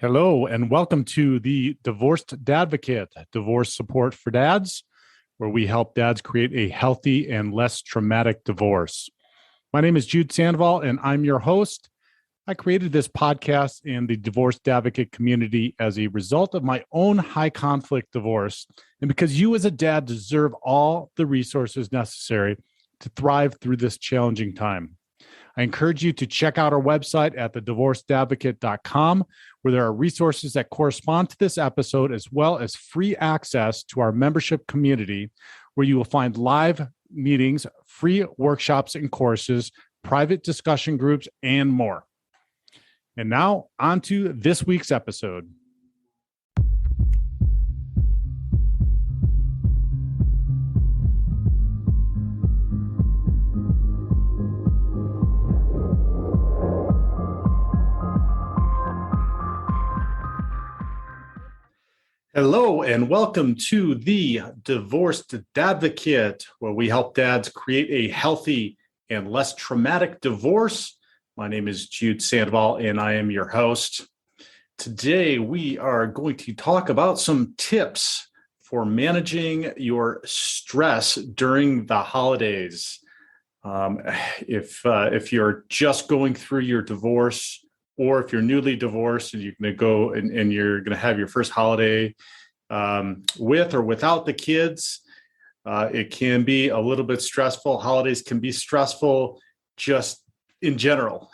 Hello, and welcome to the Divorced Dadvocate, divorce support for dads, where we help dads create a healthy and less traumatic divorce. My name is Jude Sandoval, and I'm your host. I created this podcast and the Divorced Advocate community as a result of my own high conflict divorce, and because you as a dad deserve all the resources necessary to thrive through this challenging time. I encourage you to check out our website at thedivorcedadvocate.com, where there are resources that correspond to this episode, as well as free access to our membership community, where you will find live meetings, free workshops and courses, private discussion groups, and more. And now, on to this week's episode. Hello, and welcome to the Divorced Dadvocate, where we help dads create a healthy and less traumatic divorce. My name is Jude Sandoval, and I am your host. Today, we are going to talk about some tips for managing your stress during the holidays. If you're just going through your divorce, or if you're newly divorced and you're going to go and you're going to have your first holiday with or without the kids, it can be a little bit stressful. Holidays can be stressful just in general,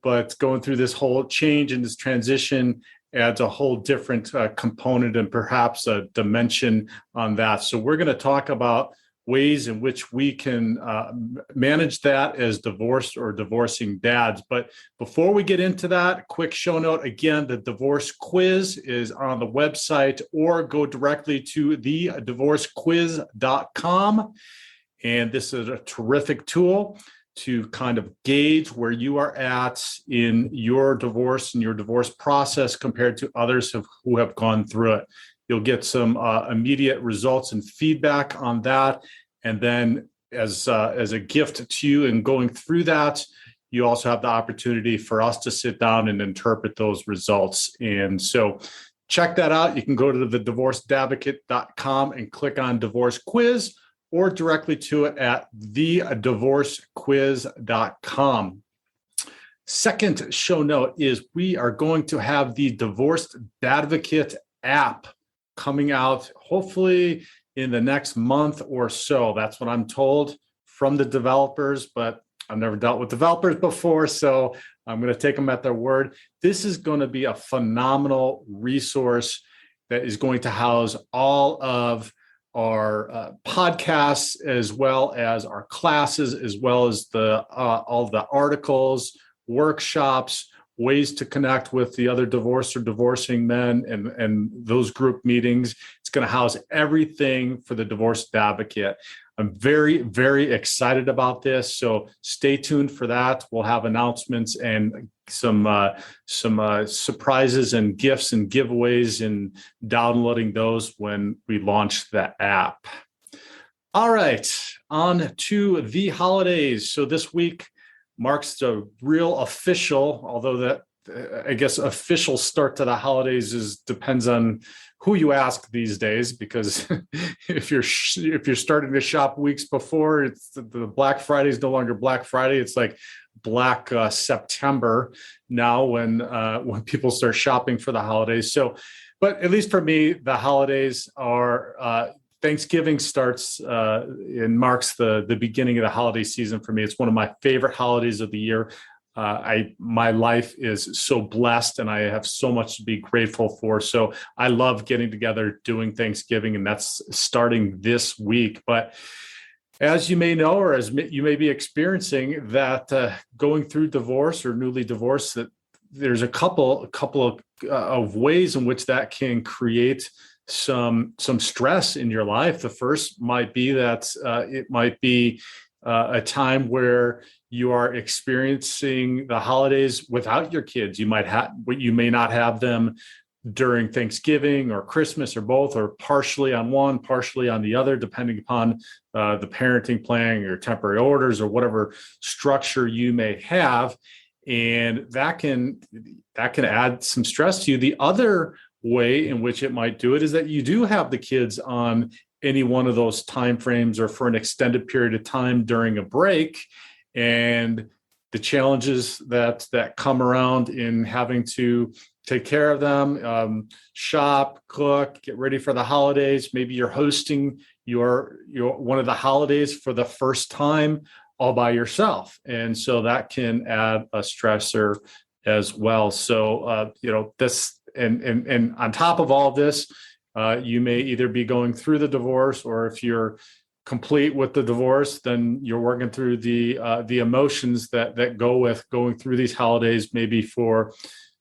but going through this whole change and this transition adds a whole different component and perhaps a dimension on that. So we're going to talk about ways in which we can manage that as divorced or divorcing dads. But before we get into that, quick show note. Again, the divorce quiz is on the website, or go directly to thedivorcequiz.com. And this is a terrific tool to kind of gauge where you are at in your divorce and your divorce process compared to others who have gone through it. You'll get some immediate results and feedback on that. And then as a gift to you in going through that, you also have the opportunity for us to sit down and interpret those results. And so check that out. You can go to thedivorcedadvocate.com and click on Divorce Quiz, or directly to it at thedivorcequiz.com. Second show note is we are going to have the Divorced Dadvocate app coming out hopefully in the next month or so. That's what I'm told from the developers, but I've never dealt with developers before, so I'm going to take them at their word. This is going to be a phenomenal resource that is going to house all of our podcasts, as well as our classes, as well as all the articles, workshops, ways to connect with the other divorced or divorcing men, and those group meetings. It's going to house everything for the Divorced Advocate. I'm very, very excited about this. So stay tuned for that. We'll have announcements and some surprises and gifts and giveaways and downloading those when we launch the app. All right, on to the holidays. So this week marks the real official, although that I guess official start to the holidays depends on who you ask these days, because if you're starting to shop weeks before, it's the Black Friday is no longer Black Friday. It's like Black September now when people start shopping for the holidays. So, but at least for me, the holidays are Thanksgiving starts and marks the beginning of the holiday season for me. It's one of my favorite holidays of the year. My life is so blessed, and I have so much to be grateful for. So I love getting together, doing Thanksgiving, and that's starting this week. But as you may know, or as you may be experiencing, that going through divorce or newly divorced, that there's a couple of ways in which that can create some stress in your life. The first might be that it might be a time where you are experiencing the holidays without your kids. You may not have them during Thanksgiving or Christmas, or both, or partially on one, partially on the other, depending upon the parenting plan, your temporary orders, or whatever structure you may have. and that can add some stress to you. The other way in which it might do it is that you do have the kids on any one of those time frames or for an extended period of time during a break, and the challenges that come around in having to take care of them, shop, cook, get ready for the holidays. Maybe you're hosting your one of the holidays for the first time all by yourself, and so that can add a stressor as well. So this, and on top of all of this, you may either be going through the divorce, or if you're complete with the divorce, then you're working through the emotions that go with going through these holidays, maybe for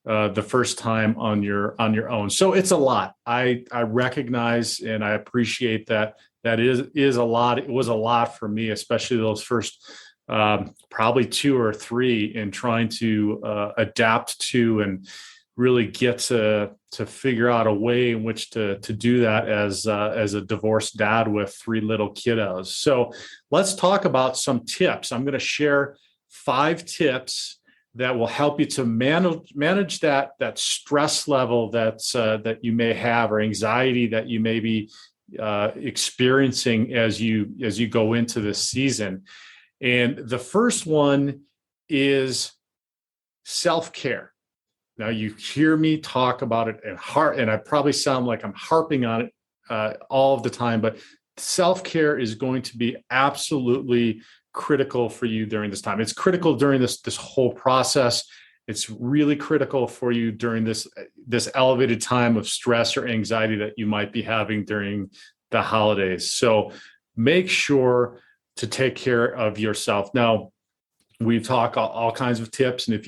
the first time on your own. So it's a lot. I recognize and I appreciate that is a lot. It was a lot for me, especially those first probably 2 or 3, in trying to adapt to and really get to figure out a way in which to do that as a divorced dad with 3 little kiddos. So let's talk about some tips. I'm going to share 5 tips that will help you to manage that stress level that you may have, or anxiety that you may be experiencing as you go into this season. And the first one is self-care. Now, you hear me talk about it and I probably sound like I'm harping on it all of the time, but self-care is going to be absolutely critical for you during this time. It's critical during this whole process. It's really critical for you during this elevated time of stress or anxiety that you might be having during the holidays. So make sure to take care of yourself. Now, we talk all kinds of tips, and if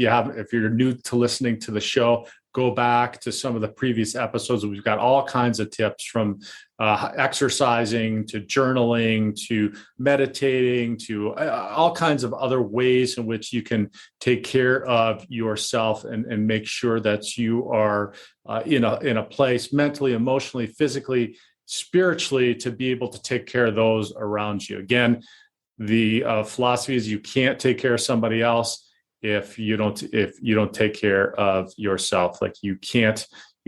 you're new to listening to the show, go back to some of the previous episodes. We've got all kinds of tips, from exercising to journaling to meditating to all kinds of other ways in which you can take care of yourself and make sure that you are in a place mentally, emotionally, physically, spiritually, to be able to take care of those around you. Again, the philosophy is you can't take care of somebody else if you don't take care of yourself. Like, you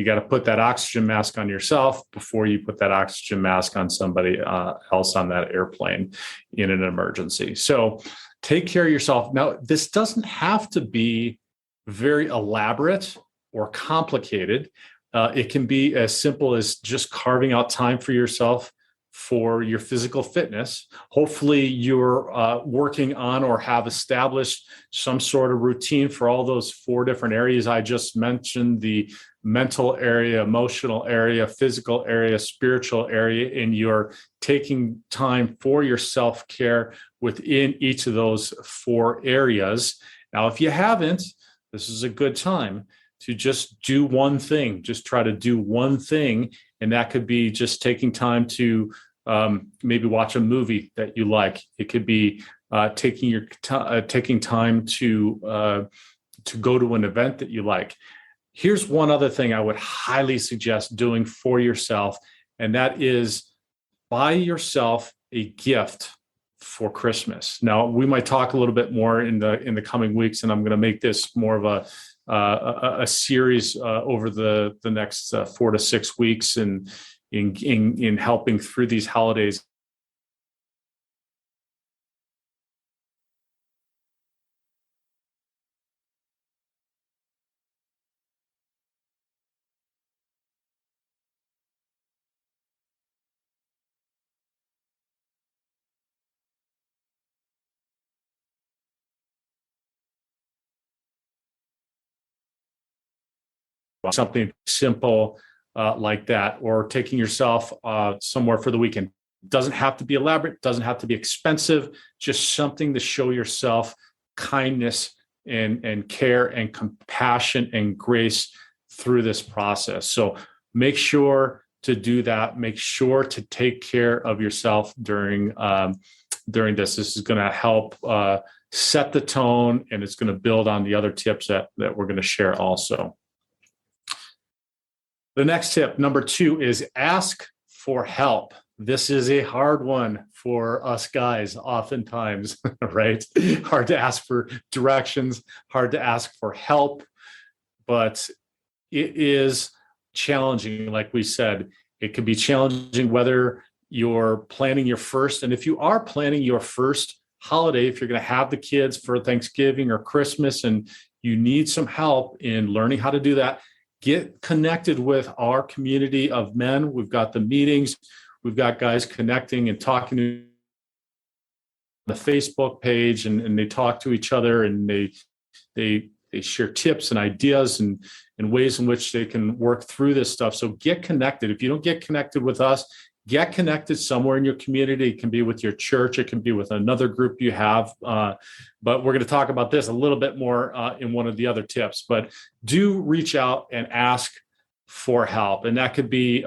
got to put that oxygen mask on yourself before you put that oxygen mask on somebody else on that airplane in an emergency. So take care of yourself. Now, this doesn't have to be very elaborate or complicated. It can be as simple as just carving out time for yourself for your physical fitness. Hopefully you're working on or have established some sort of routine for all those 4 different areas I just mentioned: the mental area, emotional area, physical area, spiritual area, and you're taking time for your self-care within each of those 4 areas. Now, if you haven't, this is a good time to just do one thing. Just try to do one thing. And that could be just taking time to maybe watch a movie that you like. It could be taking time to go to an event that you like. Here's one other thing I would highly suggest doing for yourself, and that is buy yourself a gift for Christmas. Now, we might talk a little bit more in the coming weeks, and I'm going to make this more of a series over the next 4 to 6 weeks, and in helping through these holidays. Something simple like that, or taking yourself somewhere for the weekend. Doesn't have to be elaborate, doesn't have to be expensive, just something to show yourself kindness and care and compassion and grace through this process. So make sure to do that. Make sure to take care of yourself during this. This is going to help set the tone, and it's going to build on the other tips that we're going to share also. The next tip, number 2, is ask for help. this is a hard one for us guys, oftentimes, right? Hard to ask for directions, hard to ask for help, but it is challenging. Like we said, it can be challenging whether you're planning your first, and if you are planning your first holiday, if you're going to have the kids for Thanksgiving or Christmas and you need some help in learning how to do that, get connected with our community of men. We've got the meetings. We've got guys connecting and talking to the Facebook page, and they talk to each other, and they share tips and ideas and ways in which they can work through this stuff. So get connected. If you don't get connected with us, get connected somewhere in your community. It can be with your church. It can be with another group you have. But we're going to talk about this a little bit more in one of the other tips. But do reach out and ask for help. And that could be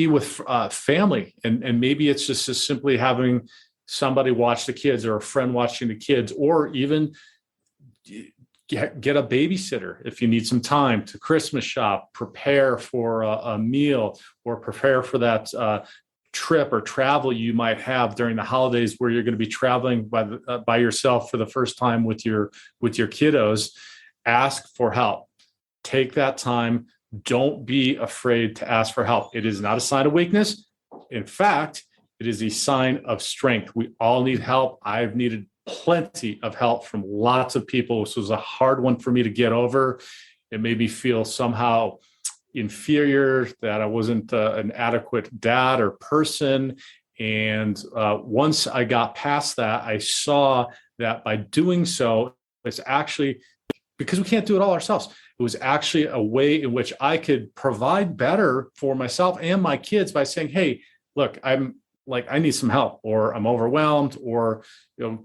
with family. And maybe it's just simply having somebody watch the kids, or a friend watching the kids, or even get a babysitter if you need some time to Christmas shop, prepare for a meal, or prepare for that trip or travel you might have during the holidays, where you're going to be traveling by yourself for the first time with your kiddos. Ask for help. Take that time. Don't be afraid to ask for help. It is not a sign of weakness. In fact, it is a sign of strength. We all need help. I've needed plenty of help from lots of people. This was a hard one for me to get over. It made me feel somehow inferior, that I wasn't an adequate dad or person. And once I got past that, I saw that by doing so, it's actually, because we can't do it all ourselves, it was actually a way in which I could provide better for myself and my kids by saying, hey, look, I need some help, or I'm overwhelmed, or,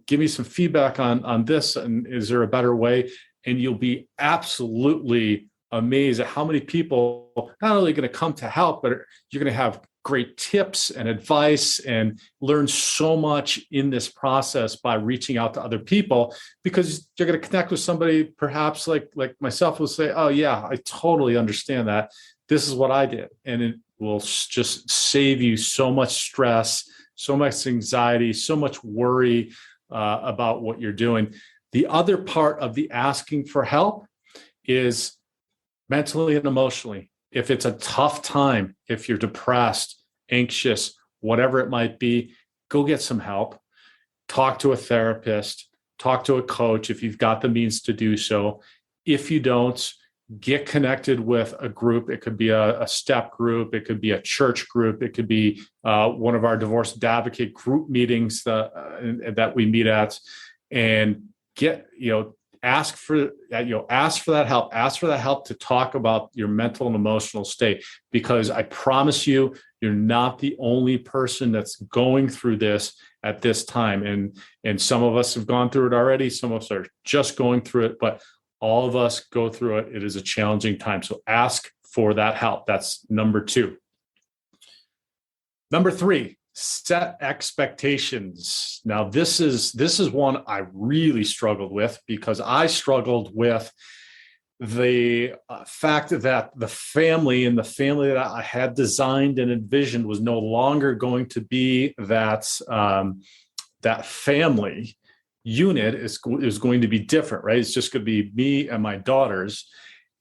give me some feedback on this. And is there a better way? And you'll be absolutely amazed at how many people not only going to come to help, but you're going to have great tips and advice and learn so much in this process by reaching out to other people, because you're going to connect with somebody perhaps like myself will say, oh yeah, I totally understand that. This is what I did. And it will just save you so much stress, so much anxiety, so much worry about what you're doing. The other part of the asking for help is mentally and emotionally. If it's a tough time, if you're depressed, anxious, whatever it might be, go get some help. Talk to a therapist, talk to a coach if you've got the means to do so. If you don't, get connected with a group. It could be a step group. It could be a church group. It could be one of our divorce advocate group meetings that we meet at, and ask for that help. Ask for that help to talk about your mental and emotional state, because I promise you, you're not the only person that's going through this at this time. And some of us have gone through it already. Some of us are just going through it, but all of us go through it. It is a challenging time. So ask for that help. That's number 2. Number 3, set expectations. Now, this is one I really struggled with, because I struggled with the fact that the family that I had designed and envisioned was no longer going to be that family unit. Is going to be different, right? It's just going to be me and my daughters.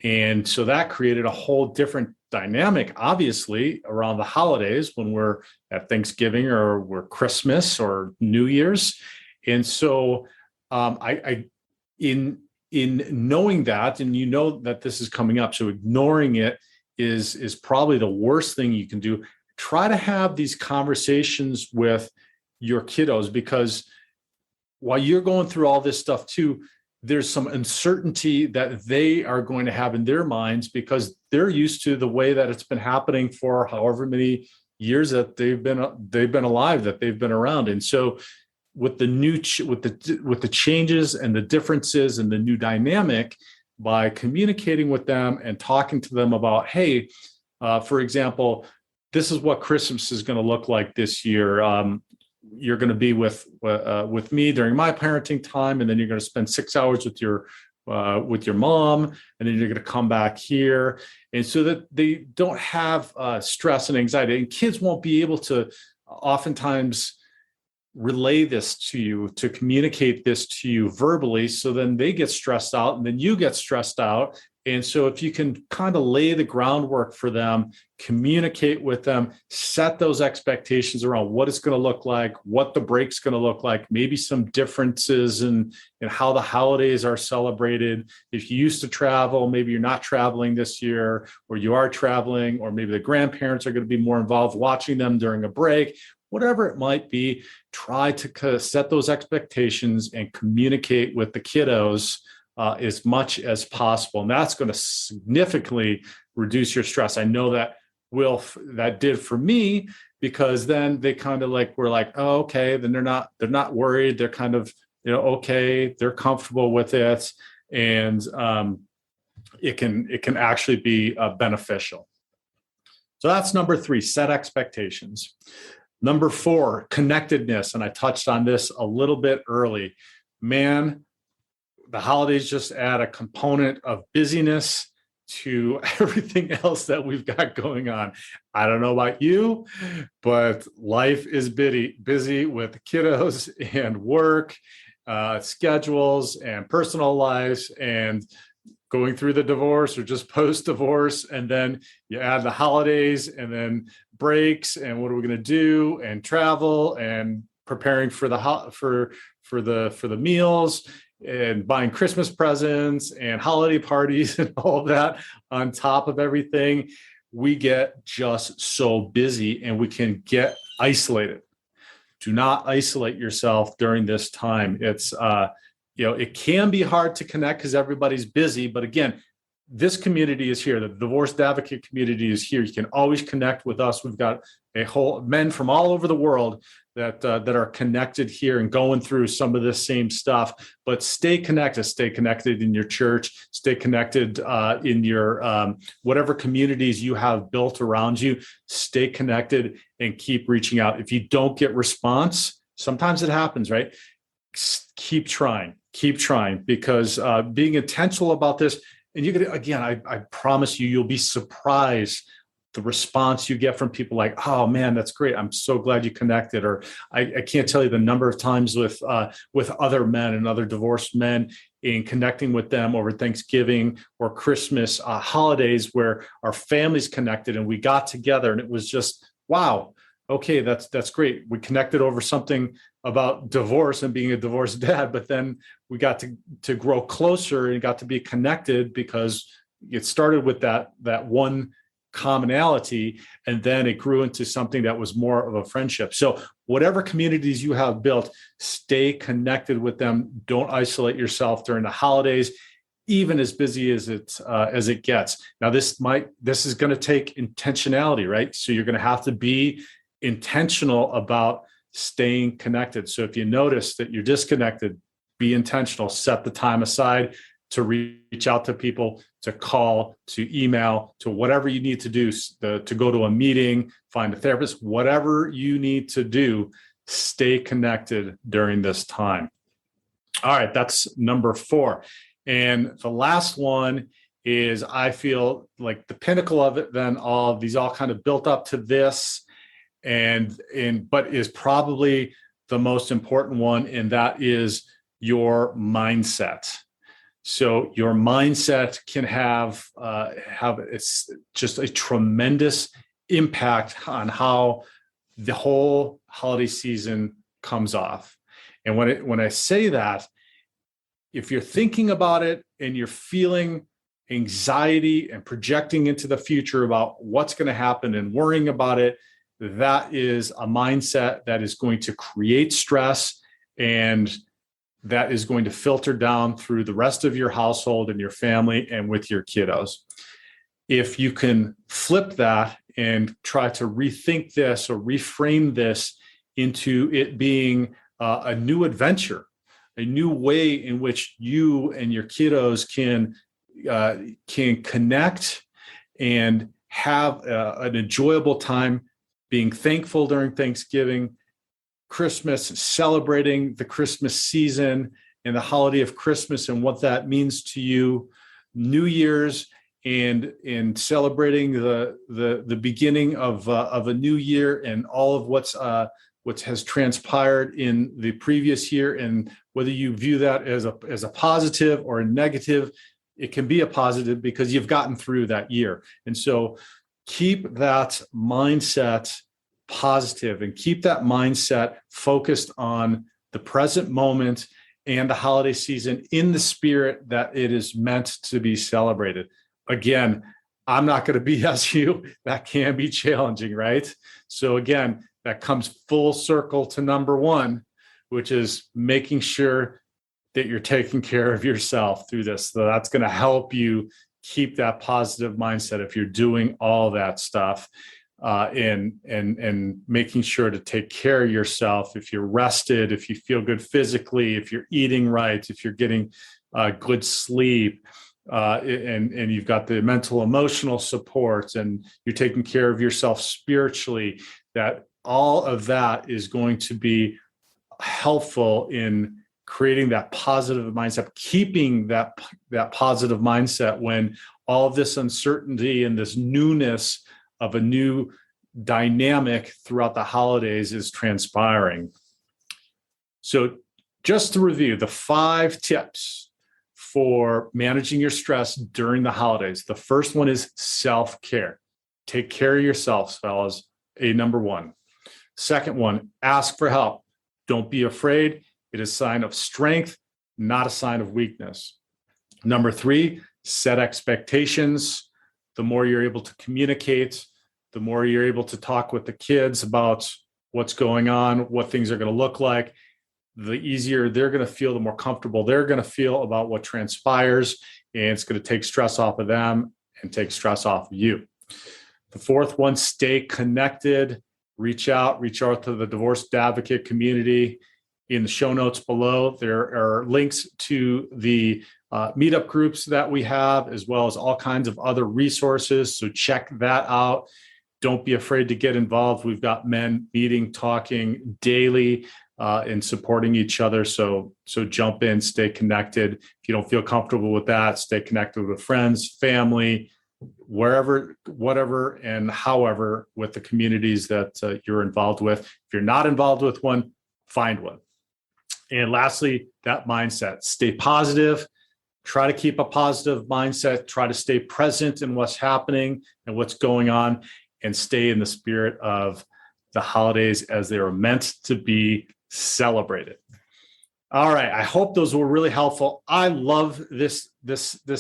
And so that created a whole different dynamic, obviously, around the holidays when we're at Thanksgiving or we're Christmas or New Year's. And so in knowing that, and that this is coming up, so ignoring it is probably the worst thing you can do. Try to have these conversations with your kiddos, because while you're going through all this stuff too, there's some uncertainty that they are going to have in their minds, because they're used to the way that it's been happening for however many years that they've been alive, that they've been around. And so with the changes and the differences and the new dynamic, by communicating with them and talking to them about, hey, for example, this is what Christmas is going to look like this year. You're going to be with me during my parenting time, and then you're going to spend 6 hours with your with your mom, and then you're going to come back here, and so that they don't have stress and anxiety. And kids won't be able to oftentimes relay this to you, to communicate this to you verbally. So then they get stressed out, and then you get stressed out. And so if you can kind of lay the groundwork for them, communicate with them, set those expectations around what it's going to look like, what the break's going to look like, maybe some differences in how the holidays are celebrated. If you used to travel, maybe you're not traveling this year, or you are traveling, or maybe the grandparents are going to be more involved watching them during a break. Whatever it might be, try to set those expectations and communicate with the kiddos as much as possible. And that's going to significantly reduce your stress. I know that that did for me, because then they kind of were like, oh, okay, then they're not worried. They're kind of, okay, they're comfortable with it. And it can actually be beneficial. So that's number 3, set expectations. Number 4, connectedness. And I touched on this a little bit early. Man, the holidays just add a component of busyness to everything else that we've got going on. I don't know about you, but life is busy with kiddos and work, schedules and personal lives, and going through the divorce or just post-divorce. And then you add the holidays and then breaks, and what are we going to do, and travel, and preparing for the meals, and buying Christmas presents and holiday parties and all of that on top of everything. We get just so busy, and we can get isolated. Do not isolate yourself during this time. It's, it can be hard to connect because everybody's busy. But again, this community is here. The divorced advocate community is here. You can always connect with us. We've got a whole men from all over the world that are connected here and going through some of this same stuff. But stay connected. Stay connected in your church. Stay connected in your whatever communities you have built around you. Stay connected and keep reaching out. If you don't get response, sometimes it happens, right? Keep trying, because being intentional about this. And you could, again, I promise you'll be surprised the response you get from people like, oh man, that's great. I'm so glad you connected. Or I can't tell you the number of times with other men and other divorced men in connecting with them over Thanksgiving or Christmas holidays, where our families connected and we got together, and it was just, wow. Okay, that's great. We connected over something about divorce and being a divorced dad, but then we got to grow closer and got to be connected because it started with that one commonality, and then it grew into something that was more of a friendship. So whatever communities you have built, stay connected with them. Don't isolate yourself during the holidays, even as busy as it gets. Now, this is going to take intentionality, right? So you're going to have to be intentional about staying connected. So if you notice that you're disconnected, be intentional. Set the time aside to reach out to people, to call, to email, to whatever you need to do, to go to a meeting, find a therapist, whatever you need to do. Stay connected during this time. All right, that's number 4. And the last one is, I feel like the pinnacle of it, then all of these all kind of built up to this, but is probably the most important one, and that is your mindset. So your mindset can have it's just a tremendous impact on how the whole holiday season comes off. And when I say that, if you're thinking about it and you're feeling anxiety and projecting into the future about what's going to happen and worrying about it, that is a mindset that is going to create stress, and that is going to filter down through the rest of your household and your family and with your kiddos. If you can flip that and try to rethink this or reframe this into it being a new adventure, a new way in which you and your kiddos can connect and have an enjoyable time, being thankful during Thanksgiving, Christmas, celebrating the Christmas season, and the holiday of Christmas and what that means to you, New Year's, and in celebrating the beginning of a new year and all of what has transpired in the previous year, and whether you view that as a positive or a negative, it can be a positive because you've gotten through that year. And so keep that mindset positive and keep that mindset focused on the present moment and the holiday season in the spirit that it is meant to be celebrated. Again, I'm not going to BS you. That can be challenging, right? So again, that comes full circle to number one, which is making sure that you're taking care of yourself through this. So that's going to help you keep that positive mindset if you're doing all that stuff, and making sure to take care of yourself. If you're rested, if you feel good physically, if you're eating right, if you're getting good sleep, and you've got the mental, emotional support, and you're taking care of yourself spiritually, that all of that is going to be helpful in creating that positive mindset, keeping that positive mindset when all of this uncertainty and this newness of a new dynamic throughout the holidays is transpiring. So just to review the 5 tips for managing your stress during the holidays. The first one is self-care. Take care of yourselves, fellas. Number 1. Second one, ask for help. Don't be afraid. It is a sign of strength, not a sign of weakness. Number 3, set expectations. The more you're able to communicate, the more you're able to talk with the kids about what's going on, what things are going to look like, the easier they're going to feel, the more comfortable they're going to feel about what transpires, and it's going to take stress off of them and take stress off of you. The fourth one, stay connected. Reach out to the divorced advocate community. In the show notes below, there are links to the meetup groups that we have, as well as all kinds of other resources. So check that out. Don't be afraid to get involved. We've got men meeting, talking daily, and supporting each other. So jump in, stay connected. If you don't feel comfortable with that, stay connected with friends, family, wherever, whatever, and however with the communities that you're involved with. If you're not involved with one, find one. And lastly, that mindset. Stay positive. Try to keep a positive mindset. Try to stay present in what's happening and what's going on, and stay in the spirit of the holidays as they were meant to be celebrated. All right. I hope those were really helpful. I love this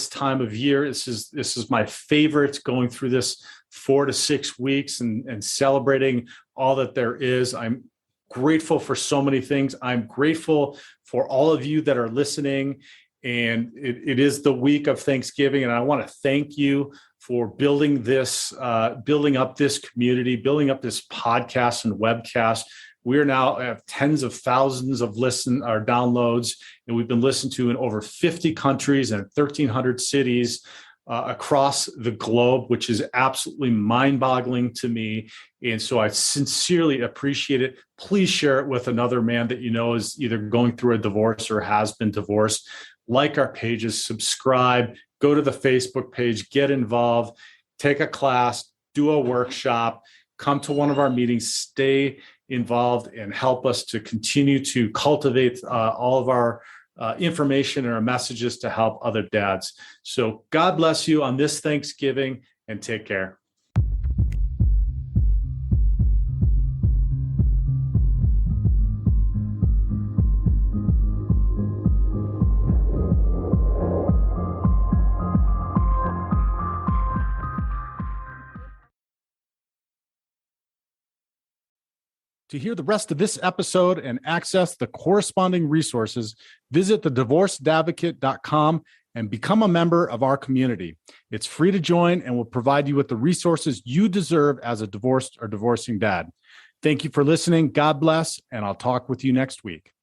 time of year. This is my favorite, going through this 4 to 6 weeks and celebrating all that there is. I'm grateful for so many things. I'm grateful for all of you that are listening. And it is the week of Thanksgiving. And I want to thank you for building up this community, building up this podcast and webcast. We're now have tens of thousands of downloads, and we've been listened to in over 50 countries and 1,300 cities across the globe, which is absolutely mind-boggling to me. And so I sincerely appreciate it. Please share it with another man that you know is either going through a divorce or has been divorced. Like our pages, subscribe, go to the Facebook page, get involved, take a class, do a workshop, come to one of our meetings, stay involved, and help us to continue to cultivate all of our information and our messages to help other dads. So God bless you on this Thanksgiving, and take care. To hear the rest of this episode and access the corresponding resources, visit thedivorcedadvocate.com and become a member of our community. It's free to join and will provide you with the resources you deserve as a divorced or divorcing dad. Thank you for listening. God bless, and I'll talk with you next week.